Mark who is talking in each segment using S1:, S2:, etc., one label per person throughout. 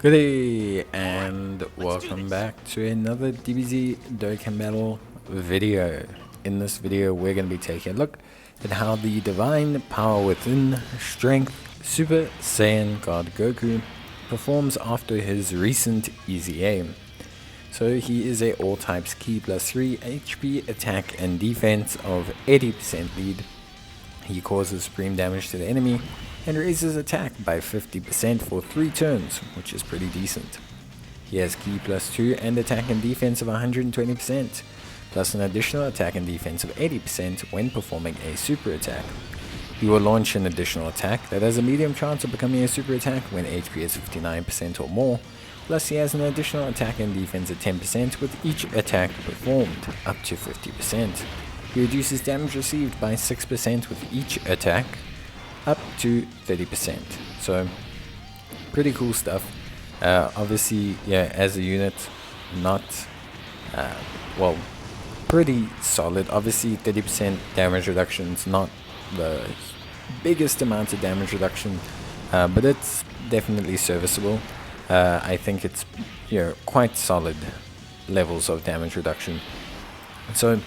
S1: Good day and welcome back to another Dbz Dokkan battle video. In this video we're going to be taking a look at how the Divine Power Within Strength Super Saiyan God Goku performs after his recent easy aim. So he is a all types key plus 3 HP attack and defense of 80% lead. He causes supreme damage to the enemy and raises attack by 50% for 3 turns, which is pretty decent. He has key plus 2 and attack and defense of 120%, plus an additional attack and defense of 80% when performing a super attack. He will launch an additional attack that has a medium chance of becoming a super attack when HP is 59% or more, plus he has an additional attack and defense of 10% with each attack performed, up to 50%. He reduces damage received by 6% with each attack, up to 30%. So, pretty cool stuff. Obviously, yeah, as a unit, not, well, pretty solid. Obviously, 30% damage reduction is not the biggest amount of damage reduction, but it's definitely serviceable. I think it's, quite solid levels of damage reduction. So,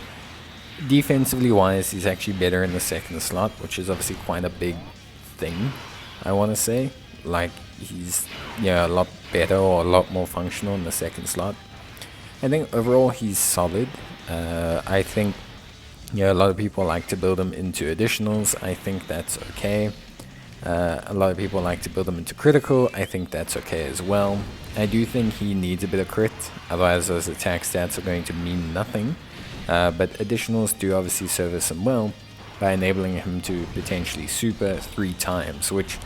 S1: defensively wise, he's actually better in the second slot, which is obviously quite a big thing, I want to say. Like, he's a lot better or a lot more functional in the second slot. I think overall he's solid. I think a lot of people like to build him into additionals. I think that's okay. A lot of people like to build him into critical. I think that's okay as well. I do think he needs a bit of crit, otherwise those attack stats are going to mean nothing. But additionals do obviously service him well by enabling him to potentially super 3 times, which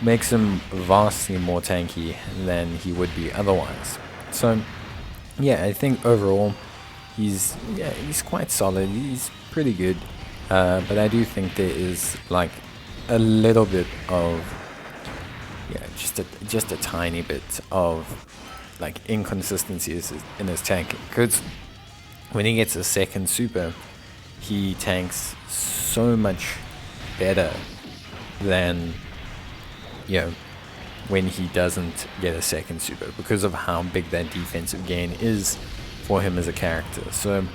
S1: makes him vastly more tanky than he would be otherwise. So yeah, I think overall he's quite solid. He's pretty good, but I do think there is like a little bit of just a tiny bit of like inconsistencies in his tanking, because when he gets a second super, he tanks so much better than when he doesn't get a second super, because of how big that defensive gain is for him as a character. So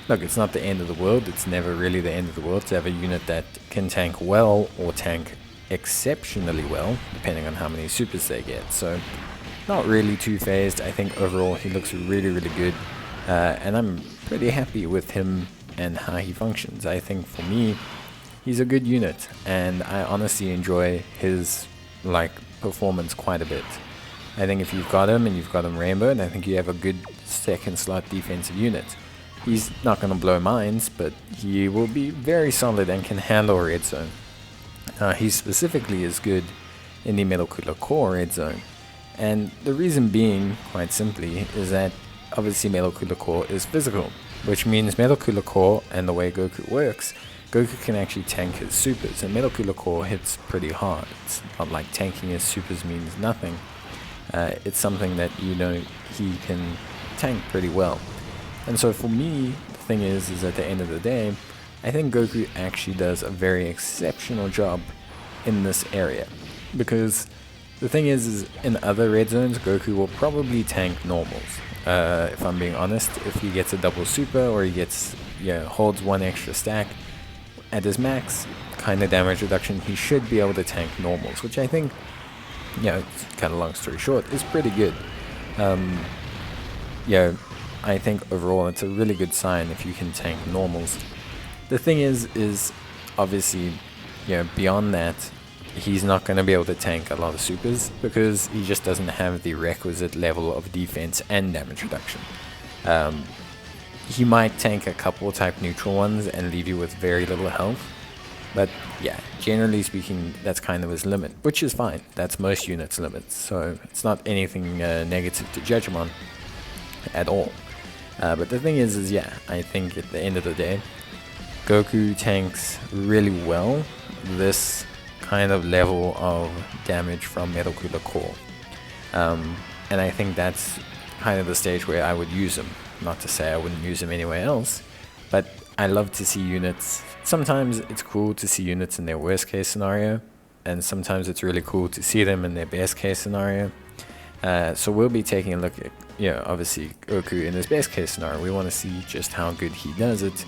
S1: look, it's not the end of the world. It's never really the end of the world to have a unit that can tank well or tank exceptionally well, depending on how many supers they get. So not really too phased. I think overall he looks really, really good. And I'm pretty happy with him and how he functions. I think for me, he's a good unit, and I honestly enjoy his performance quite a bit. I think if you've got him and you've got him rainbowed, I think you have a good second slot defensive unit. He's not going to blow minds, but he will be very solid and can handle red zone. He specifically is good in the Metal Cooler Core red zone, and the reason being, quite simply, is that obviously Metal Cooler Core is physical, which means Metal Cooler Core and the way Goku works, Goku can actually tank his supers, and Metal Cooler Core hits pretty hard. It's not like tanking his supers means nothing. It's something that he can tank pretty well. And so for me, the thing is at the end of the day, I think Goku actually does a very exceptional job in this area, because the thing is in other red zones, Goku will probably tank normals. If I'm being honest, if he gets a double super or he gets holds 1 extra stack at his max kind of damage reduction, he should be able to tank normals, which I think, kind of long story short, is pretty good. I think overall it's a really good sign if you can tank normals. The thing is obviously, beyond that, he's not going to be able to tank a lot of supers because he just doesn't have the requisite level of defense and damage reduction. He might tank a couple type neutral ones and leave you with very little health, but yeah, generally speaking, that's kind of his limit, which is fine. That's most units' limits, so it's not anything negative to judge him on at all. But the thing is I think at the end of the day, Goku tanks really well this kind of level of damage from Metal Cooler Core, and I think that's kind of the stage where I would use him. Not to say I wouldn't use him anywhere else, but I love to see units. Sometimes it's cool to see units in their worst case scenario, and sometimes it's really cool to see them in their best case scenario. So we'll be taking a look at, obviously Goku in his best case scenario. We want to see just how good he does it,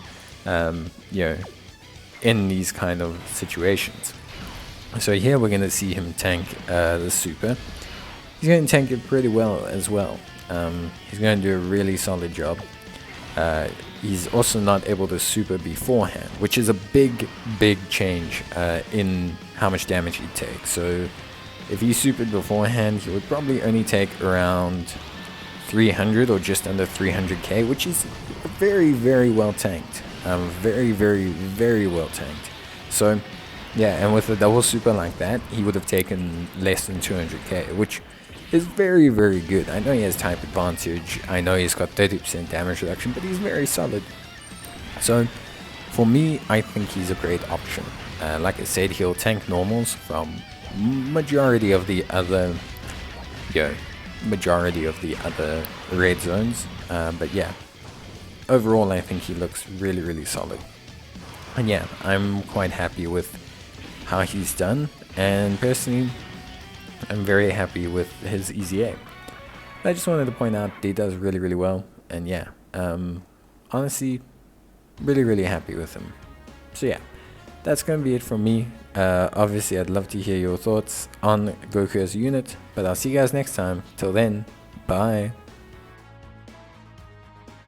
S1: in these kind of situations. So here we're going to see him tank the super. He's going to tank it pretty well as well. He's going to do a really solid job. He's also not able to super beforehand, which is a big change in how much damage he'd take. So if he supered beforehand, he would probably only take around 300 or just under 300k, which is very well tanked. Very well tanked. So yeah, and with a double super like that, he would have taken less than 200k, which is very good. I know he has type advantage, I know he's got 30% damage reduction, but he's very solid. So for me, I think he's a great option. Like I said, he'll tank normals from majority of the other red zones, but yeah, overall I think he looks really solid. And yeah, I'm quite happy with how he's done, and personally I'm very happy with his easy aim. I just wanted to point out that he does really well, and yeah, honestly really happy with him. So yeah, that's gonna be it from me. Obviously I'd love to hear your thoughts on Goku as a unit, but I'll see you guys next time. Till then, bye.